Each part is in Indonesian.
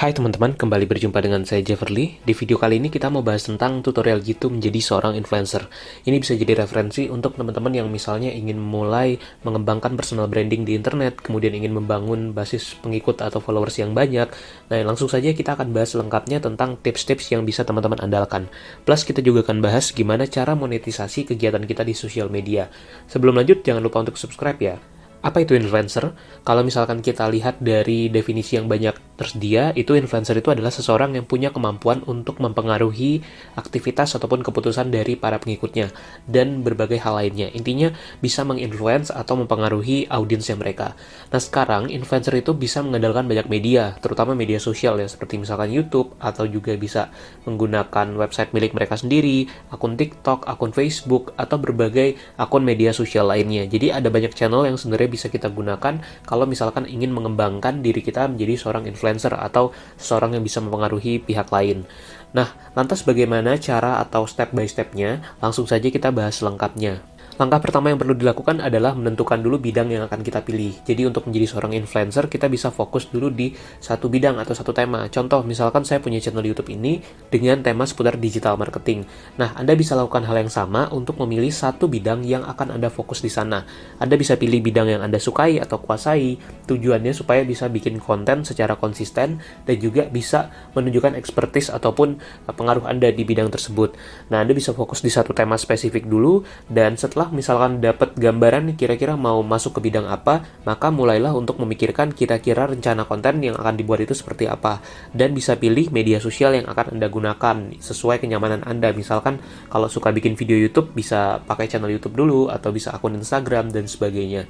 Hai teman-teman, kembali berjumpa dengan saya Jefferly. Di video kali ini kita mau bahas tentang tutorial gitu menjadi seorang influencer. Ini bisa jadi referensi untuk teman-teman yang misalnya ingin mulai mengembangkan personal branding di internet, kemudian ingin membangun basis pengikut atau followers yang banyak. Nah, langsung saja kita akan bahas lengkapnya tentang tips-tips yang bisa teman-teman andalkan. Plus kita juga akan bahas gimana cara monetisasi kegiatan kita di sosial media. Sebelum lanjut, jangan lupa untuk subscribe ya. Apa itu influencer? Kalau misalkan kita lihat dari definisi yang banyak tersedia, itu influencer itu adalah seseorang yang punya kemampuan untuk mempengaruhi aktivitas ataupun keputusan dari para pengikutnya dan berbagai hal lainnya. Intinya bisa menginfluence atau mempengaruhi audiensnya mereka. Nah, sekarang influencer itu bisa mengandalkan banyak media, terutama media sosial ya, seperti misalkan YouTube, atau juga bisa menggunakan website milik mereka sendiri, akun TikTok, akun Facebook, atau berbagai akun media sosial lainnya. Jadi ada banyak channel yang sebenarnya bisa kita gunakan kalau misalkan ingin mengembangkan diri kita menjadi seorang influencer atau seorang yang bisa mempengaruhi pihak lain. Nah, lantas bagaimana cara atau step by step-nya? Langsung saja kita bahas lengkapnya. Langkah pertama yang perlu dilakukan adalah menentukan dulu bidang yang akan kita pilih. Jadi untuk menjadi seorang influencer, kita bisa fokus dulu di satu bidang atau satu tema. Contoh, misalkan saya punya channel YouTube ini dengan tema seputar digital marketing. Nah, Anda bisa lakukan hal yang sama untuk memilih satu bidang yang akan Anda fokus di sana. Anda bisa pilih bidang yang Anda sukai atau kuasai. Tujuannya supaya bisa bikin konten secara konsisten dan juga bisa menunjukkan expertise ataupun pengaruh Anda di bidang tersebut. Nah, Anda bisa fokus di satu tema spesifik dulu, dan setelah misalkan dapat gambaran kira-kira mau masuk ke bidang apa, maka mulailah untuk memikirkan kira-kira rencana konten yang akan dibuat itu seperti apa. Dan bisa pilih media sosial yang akan Anda gunakan sesuai kenyamanan Anda. Misalkan kalau suka bikin video YouTube, bisa pakai channel YouTube dulu, atau bisa akun Instagram, dan sebagainya.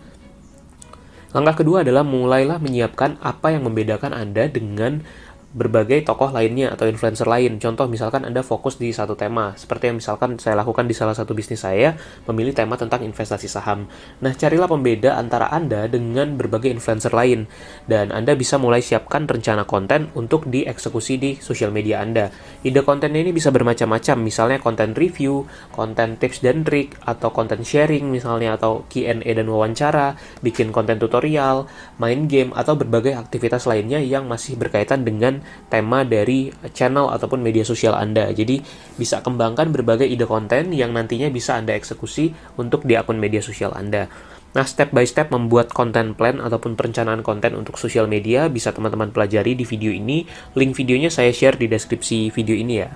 Langkah kedua adalah mulailah menyiapkan apa yang membedakan Anda dengan berbagai tokoh lainnya atau influencer lain. Contoh, misalkan Anda fokus di satu tema, seperti yang misalkan saya lakukan di salah satu bisnis saya, memilih tema tentang investasi saham. Nah, carilah pembeda antara Anda dengan berbagai influencer lain, dan Anda bisa mulai siapkan rencana konten untuk dieksekusi di sosial media Anda. Ide kontennya ini bisa bermacam-macam, misalnya konten review, konten tips dan trik, atau konten sharing misalnya, atau Q&A dan wawancara, bikin konten tutorial, main game, atau berbagai aktivitas lainnya yang masih berkaitan dengan tema dari channel ataupun media sosial Anda. Jadi bisa kembangkan berbagai ide konten yang nantinya bisa Anda eksekusi untuk di akun media sosial Anda. Nah, step by step membuat konten plan ataupun perencanaan konten untuk sosial media bisa teman-teman pelajari di video ini. Link videonya saya share di deskripsi video ini ya.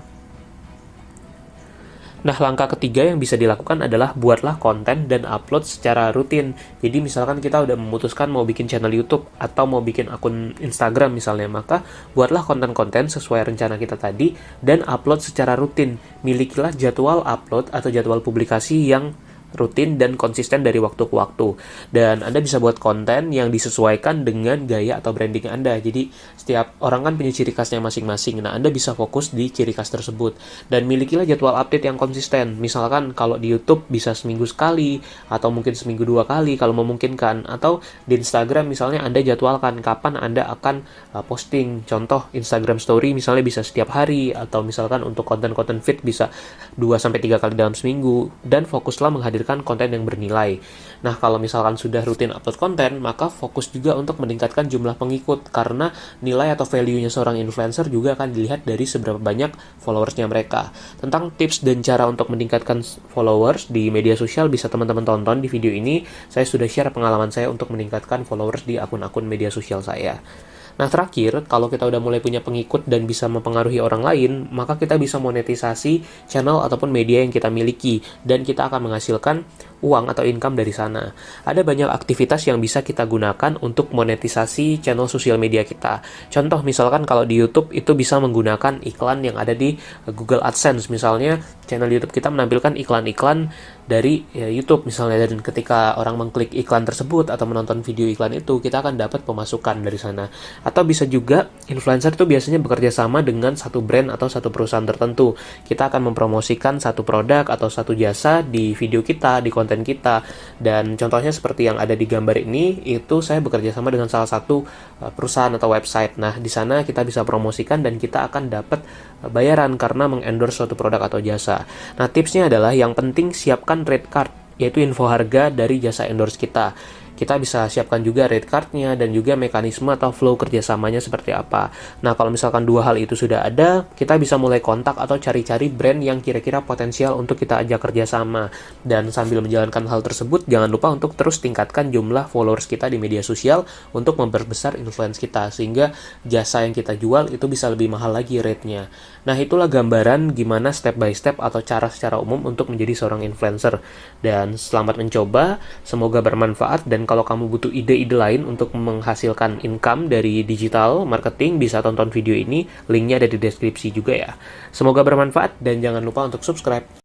Nah, langkah ketiga yang bisa dilakukan adalah buatlah konten dan upload secara rutin. Jadi misalkan kita udah memutuskan mau bikin channel YouTube atau mau bikin akun Instagram misalnya, maka buatlah konten-konten sesuai rencana kita tadi dan upload secara rutin. Milikilah jadwal upload atau jadwal publikasi yang rutin dan konsisten dari waktu ke waktu. Dan Anda bisa buat konten yang disesuaikan dengan gaya atau branding Anda. Jadi setiap orang kan punya ciri khasnya masing-masing. Nah, Anda bisa fokus di ciri khas tersebut. Dan milikilah jadwal update yang konsisten. Misalkan kalau di YouTube bisa seminggu sekali, atau mungkin seminggu 2 kali kalau memungkinkan. Atau di Instagram misalnya Anda jadwalkan kapan Anda akan posting. Contoh, Instagram Story misalnya bisa setiap hari, atau misalkan untuk konten-konten feed bisa 2-3 kali dalam seminggu. Dan fokuslah menghadirkan konten yang bernilai. Nah, kalau misalkan sudah rutin upload konten, maka fokus juga untuk meningkatkan jumlah pengikut, karena nilai atau value-nya seorang influencer juga akan dilihat dari seberapa banyak followersnya mereka. Tentang tips dan cara untuk meningkatkan followers di media sosial bisa teman-teman tonton di video ini. Saya sudah share pengalaman saya untuk meningkatkan followers di akun-akun media sosial saya. Nah, terakhir, kalau kita udah mulai punya pengikut dan bisa mempengaruhi orang lain, maka kita bisa monetisasi channel ataupun media yang kita miliki, dan kita akan menghasilkan uang atau income dari sana. Ada banyak aktivitas yang bisa kita gunakan untuk monetisasi channel sosial media kita. Contoh, misalkan kalau di YouTube itu bisa menggunakan iklan yang ada di Google AdSense. Misalnya, channel YouTube kita menampilkan iklan-iklan dari YouTube misalnya, dan ketika orang mengklik iklan tersebut atau menonton video iklan itu, kita akan dapat pemasukan dari sana. Atau bisa juga, influencer itu biasanya bekerja sama dengan satu brand atau satu perusahaan tertentu. Kita akan mempromosikan satu produk atau satu jasa di video kita, di konten kita. Dan contohnya seperti yang ada di gambar ini, itu saya bekerja sama dengan salah satu perusahaan atau website. Nah, di sana kita bisa promosikan dan kita akan dapat bayaran karena mengendorse suatu produk atau jasa. Nah, tipsnya adalah yang penting siapkan rate card, yaitu info harga dari jasa endorse kita. kita bisa siapkan juga rate card-nya dan juga mekanisme atau flow kerjasamanya seperti apa. Nah, kalau misalkan dua hal itu sudah ada, kita bisa mulai kontak atau cari-cari brand yang kira-kira potensial untuk kita ajak kerjasama. Dan sambil menjalankan hal tersebut, jangan lupa untuk terus tingkatkan jumlah followers kita di media sosial untuk memperbesar influence kita, sehingga jasa yang kita jual itu bisa lebih mahal lagi rate-nya. Nah, itulah gambaran gimana step by step atau cara secara umum untuk menjadi seorang influencer. Dan selamat mencoba, semoga bermanfaat, dan kalau kamu butuh ide-ide lain untuk menghasilkan income dari digital marketing, bisa tonton video ini, linknya ada di deskripsi juga ya. Semoga bermanfaat dan jangan lupa untuk subscribe.